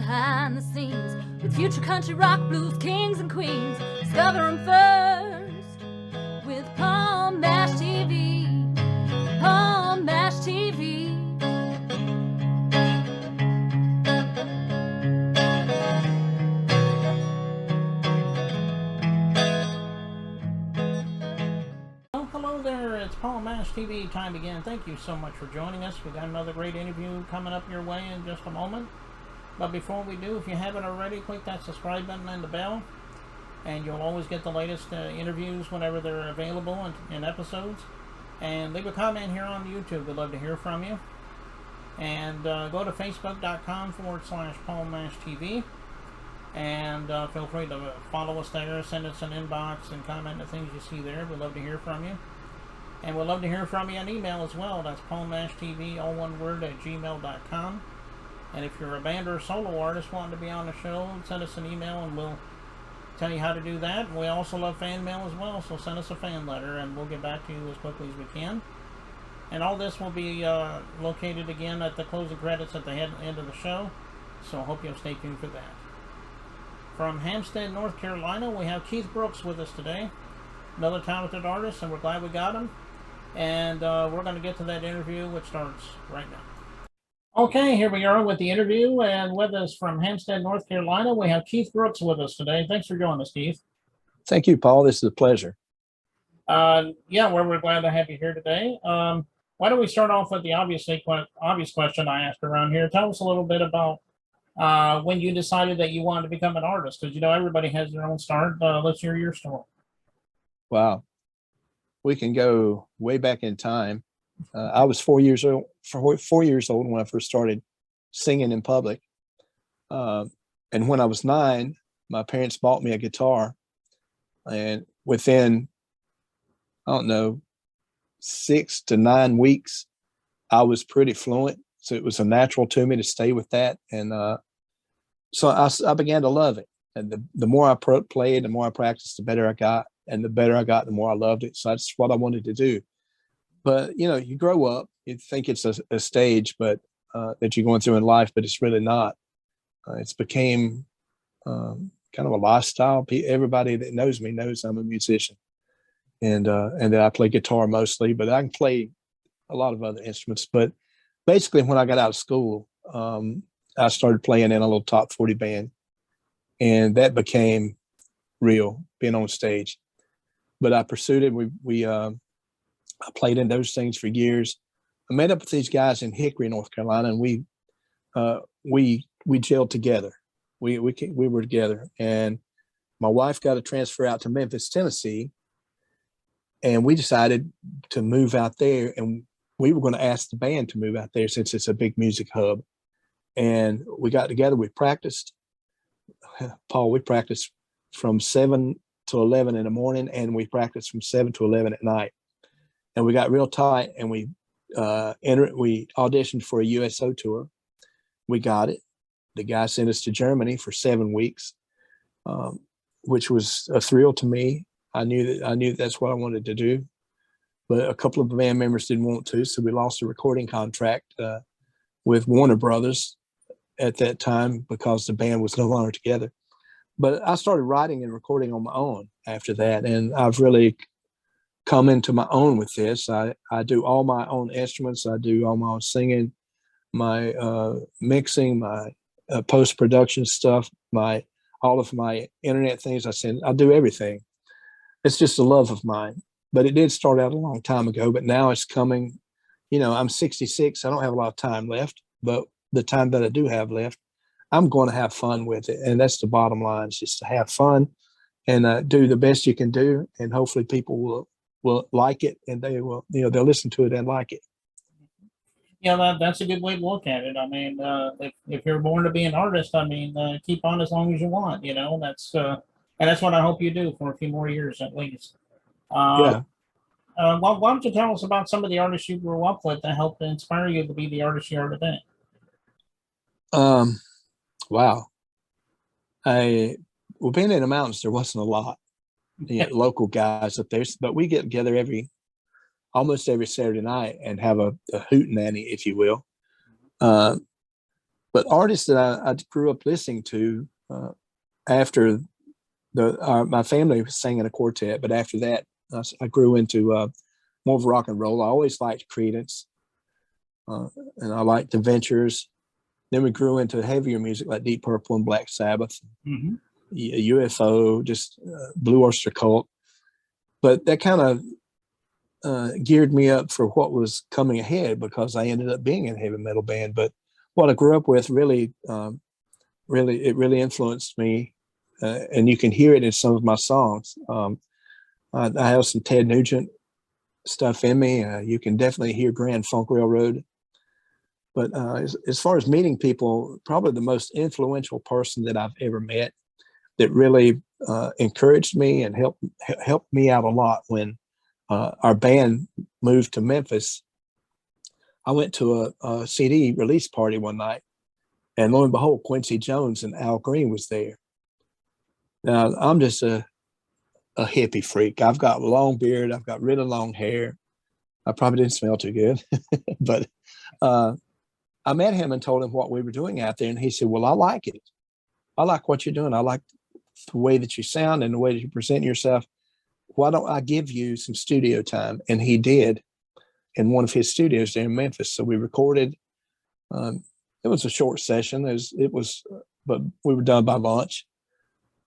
behind the scenes with future country rock blues kings and queens. Discover them first with Palm Mash TV. Palm Mash TV. Hello there, it's Paul Mash TV time again. Thank you so much for joining us. We've got another great interview coming up your way in just a moment. But before we do, if you haven't already, click that subscribe button and the bell, and you'll always get the latest interviews whenever they're available in episodes. And leave a comment here on YouTube. We'd love to hear from you. And go to facebook.com/Paul Mash TV. And feel free to follow us there, send us an inbox, and comment the things you see there. We'd love to hear from you. And we'd love to hear from you on email as well. That's PalmMashTV, all one word, @gmail.com. And if you're a band or a solo artist wanting to be on the show, send us an email and we'll tell you how to do that. We also love fan mail as well, so send us a fan letter and we'll get back to you as quickly as we can. And all this will be located again at the closing credits at the end of the show, so I hope you'll stay tuned for that. From Hamstead, North Carolina, we have Keith Brooks with us today, another talented artist, and we're glad we got him. And we're going to get to that interview, which starts right now. Okay, here we are with the interview, and with us from Hamstead, North Carolina, we have Keith Brooks with us today. Thanks for joining us, Keith. Thank you, Paul. This is a pleasure. We're glad to have you here today. Why don't we start off with the obvious question I asked around here. Tell us a little bit about when you decided that you wanted to become an artist, because everybody has their own start. Let's hear your story. Wow, we can go way back in time. I was 4 years old when I first started singing in public, and when I was 9, my parents bought me a guitar, and within 6 to 9 weeks, I was pretty fluent. So it was a natural to me to stay with that. And so I began to love it. And the more I played, the more I practiced, the better I got. And the better I got, the more I loved it. So that's what I wanted to do. But, you grow up, you think it's a stage that you're going through in life, but it's really not. It's became kind of a lifestyle. Everybody that knows me knows I'm a musician. And that I play guitar mostly, but I can play a lot of other instruments. But basically, when I got out of school, I started playing in a little top 40 band, and that became real, being on stage. But I pursued it. I played in those things for years. I met up with these guys in Hickory, North Carolina, and we gelled together. We were together, and my wife got a transfer out to Memphis, Tennessee, and we decided to move out there, and we were going to ask the band to move out there since it's a big music hub. And we got together, we practiced. Paul, we practiced from 7 to 11 in the morning, and we practiced from 7 to 11 at night. And we got real tight, and we auditioned for a USO tour. We got it. The guy sent us to Germany for 7 weeks, which was a thrill to me. I knew that's what I wanted to do. But a couple of the band members didn't want to, so we lost a recording contract with Warner Brothers at that time because the band was no longer together. But I started writing and recording on my own after that, and I've really come into my own with this. I do all my own instruments. I do all my own singing, my mixing, my post-production stuff, all of my internet things I do everything. It's just a love of mine. But it did start out a long time ago, but now it's coming, I'm 66. I don't have a lot of time left, but the time that I do have left, I'm going to have fun with it. And that's the bottom line, is just to have fun and do the best you can do. And hopefully people will like it, and they will, they'll listen to it and like it. Yeah, that's a good way to look at it. I mean, if you're born to be an artist, keep on as long as you want, and that's what I hope you do for a few more years at least. Yeah. Why don't you tell us about some of the artists you grew up with that helped inspire you to be the artist you are today? Wow. Being in the mountains, there wasn't a lot, local guys up there, but we get together almost every Saturday night and have a hootenanny, if you will. But artists that I grew up listening to after my family sang in a quartet, but after that, I grew into more of rock and roll. I always liked Creedence, and I liked the Ventures. Then we grew into heavier music like Deep Purple and Black Sabbath, UFO, just Blue Oyster Cult. But that kind of geared me up for what was coming ahead, because I ended up being in a heavy metal band. But what I grew up with really influenced me, and you can hear it in some of my songs. I have some Ted Nugent stuff in me. You can definitely hear Grand Funk Railroad. But as far as meeting people, probably the most influential person that I've ever met that really encouraged me and helped me out a lot when our band moved to Memphis. I went to a CD release party one night, and lo and behold, Quincy Jones and Al Green was there. Now, I'm just a hippie freak. I've got a long beard. I've got really long hair. I probably didn't smell too good, but I met him and told him what we were doing out there. And he said, well, I like it. I like what you're doing. I like the way that you sound and the way that you present yourself. Why don't I give you some studio time? And he did, in one of his studios there in Memphis. So we recorded. It was a short session. But we were done by lunch.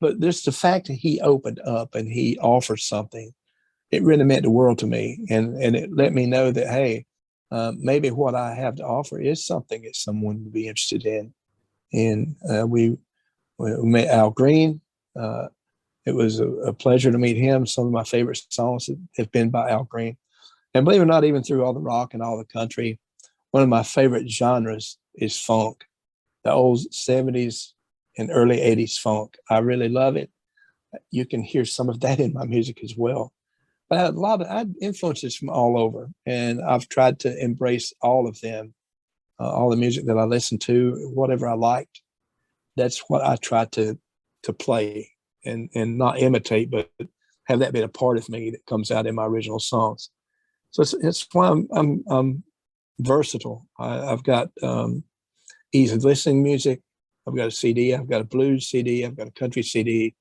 But just the fact that he opened up and he offered something, it really meant the world to me. And it let me know that, hey, maybe what I have to offer is something that someone would be interested in. And we met Al Green. It was a pleasure to meet him. Some of my favorite songs have been by Al Green. And believe it or not, even through all the rock and all the country, one of my favorite genres is funk, the old 70s and early 80s funk. I really love it. You can hear some of that in my music as well. But I had influences from all over, and I've tried to embrace all of them, all the music that I listened to, whatever I liked. That's what I try to play and not imitate, but have that be a part of me that comes out in my original songs. So it's why I'm versatile. I've got easy listening music. I've got a CD. I've got a blues CD. I've got a country CD.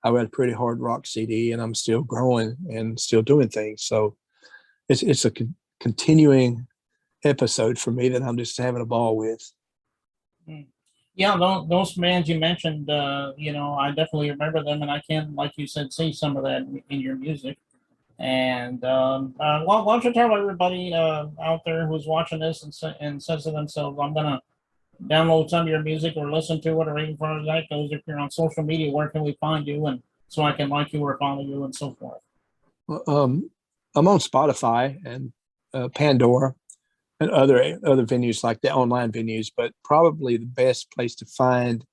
I've got a pretty hard rock CD, and I'm still growing and still doing things. So it's a continuing episode for me that I'm just having a ball with. Yeah, those bands you mentioned, I definitely remember them, and I can, like you said, see some of that in your music. And why don't you tell everybody out there who's watching this and says to themselves, I'm going to download some of your music or listen to it, or even far as that goes, if you're on social media, where can we find you, and so I can like you or follow you and so forth? I'm on Spotify and Pandora and other venues like the online venues, but probably the best place to find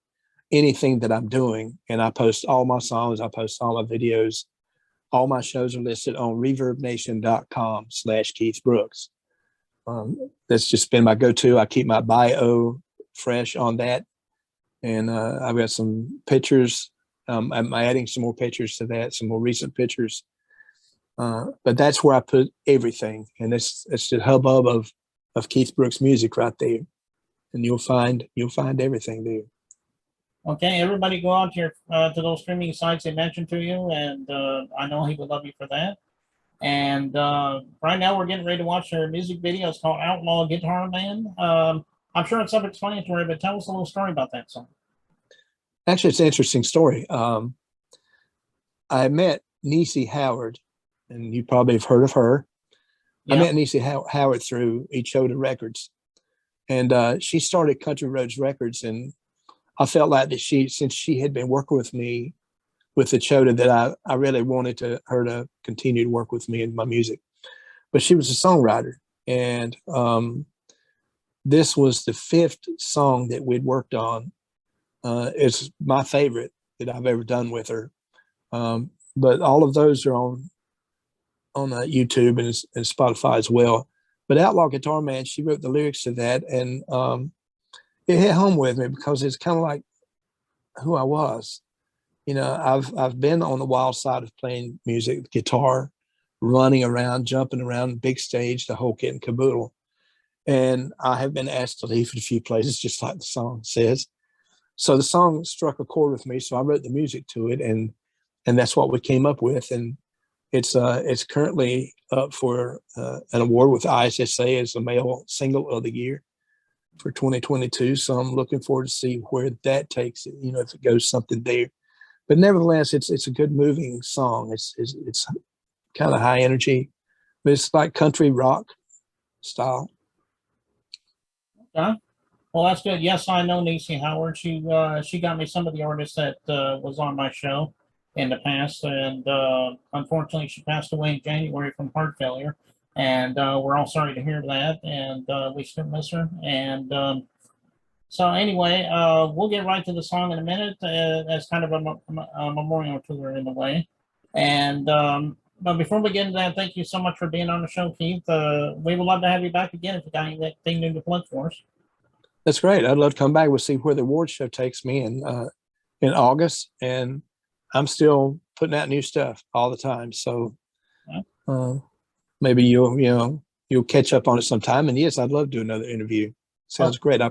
anything that I'm doing, and I post all my songs, I post all my videos, all my shows are listed on reverbnation.com/Keith Brooks. That's just been my go-to. I keep my bio fresh on that. And I've got some pictures. I'm adding some more pictures to that, some more recent pictures. But that's where I put everything. And it's the hubbub of Keith Brooks music right there. And you'll find everything there. Okay, everybody go out here to those streaming sites they mentioned to you, and I know he would love you for that. And right now we're getting ready to watch their music video. It's called Outlaw Guitar Man. I'm sure it's self-explanatory, but tell us a little story about that song. Actually, it's an interesting story. I met Niecy Howard, and you probably have heard of her. Yeah. I met Niecy Howard through Echoda Records, and she started Country Roads Records, and I felt like that since she had been working with me with Echoda, that I really wanted her to continue to work with me in my music. But she was a songwriter, and this was the 5th song that we'd worked on. It's my favorite that I've ever done with her. But all of those are on YouTube and Spotify as well. But Outlaw Guitar Man, she wrote the lyrics to that, and it hit home with me because it's kind of like who I was. I've been on the wild side of playing music, guitar, running around, jumping around, big stage, the whole kit and caboodle. And I have been asked to leave at a few places, just like the song says. So the song struck a chord with me. So I wrote the music to it, and that's what we came up with. And it's currently up for an award with ISSA as the male single of the year for 2022. So I'm looking forward to see where that takes it, if it goes something there. But nevertheless, it's a good moving song. It's kind of high energy, but it's like country rock style. Okay. Well, that's good. Yes, I know Niecy Howard. She got me some of the artists that was on my show in the past, and unfortunately, she passed away in January from heart failure. And we're all sorry to hear that, and we still miss her. And so anyway, we'll get right to the song in a minute as kind of a memorial to her in a way. And but before we get into that, thank you so much for being on the show, Keith. We would love to have you back again if you got anything new to plug for us. That's great. I'd love to come back. We'll see where the award show takes me in August, and I'm still putting out new stuff all the time. So maybe you'll catch up on it sometime. And yes, I'd love to do another interview. Sounds great. I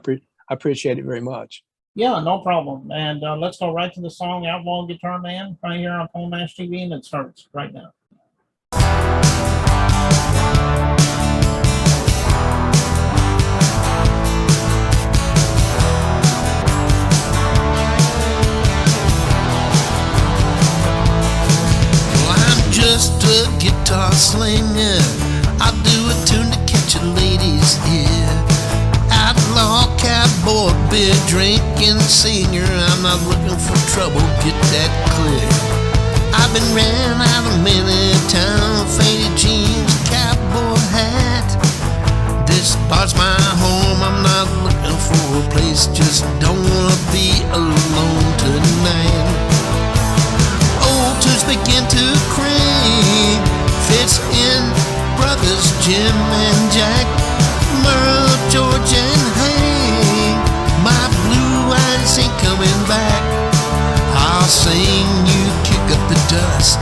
appreciate it very much. Yeah, no problem. And let's go right to the song "Outlaw Guitar Man" right here on Paul Mash TV, and it starts right now. Just a guitar slinger, I do a tune to catch a lady's ear. Outlaw cowboy, beer drinking singer, I'm not looking for trouble, get that clear. I've been ran out of many town, faded jeans, cowboy hat. This bar's my home, I'm not looking for a place, just don't wanna be alone tonight. Old tunes begin to creak, fits in brothers Jim and Jack, Merle, George and Hank. My blue eyes ain't coming back. I'll sing, you kick up the dust.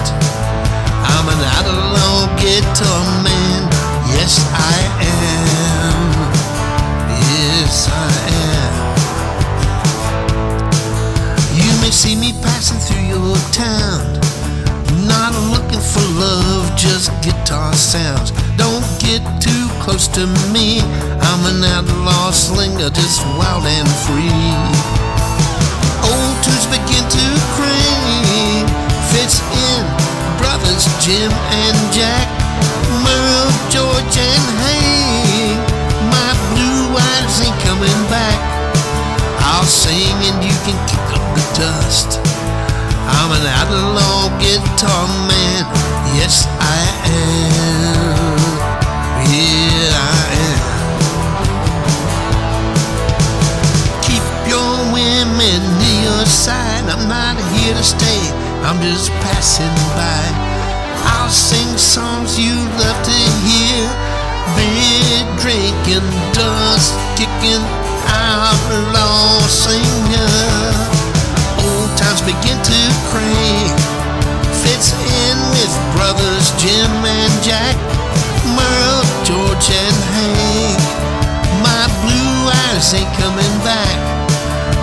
I'm an outlaw guitar man. Yes, I am. Yes, I am. You may see me passing through your town, not looking for love, just guitar sounds. Don't get too close to me, I'm an outlaw slinger, just wild and free. Old tunes begin to creak, fits in brothers Jim and Jack, Merle, George and Hank. My blue eyes ain't coming back. I'll sing and you can kick up the dust. I'm an outlaw guitar man. Yes, I am. Yeah, I am. Keep your women near your side. I'm not here to stay, I'm just passing by. I'll sing songs you love to hear. Beer drinking, dust kicking, outlaw singer. Old times begin to crank, fits in with brothers Jim and Jack, Merle, George and Hank. My blue eyes ain't coming back.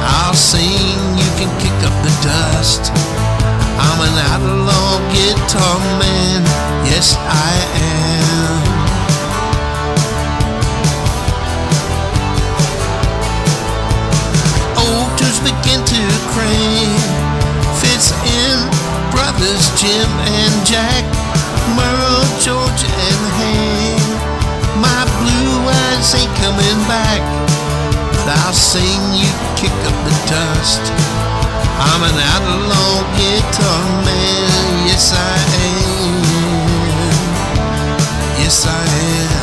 I'll sing, you can kick up the dust. I'm an outlaw guitar man. Yes, I am. Old tunes begin to crank, fits in brothers Jim and Jack, Merle, George and Hank. My blue eyes ain't coming back, but I'll sing, you kick up the dust. I'm an outlaw guitar man. Yes, I am. Yes, I am.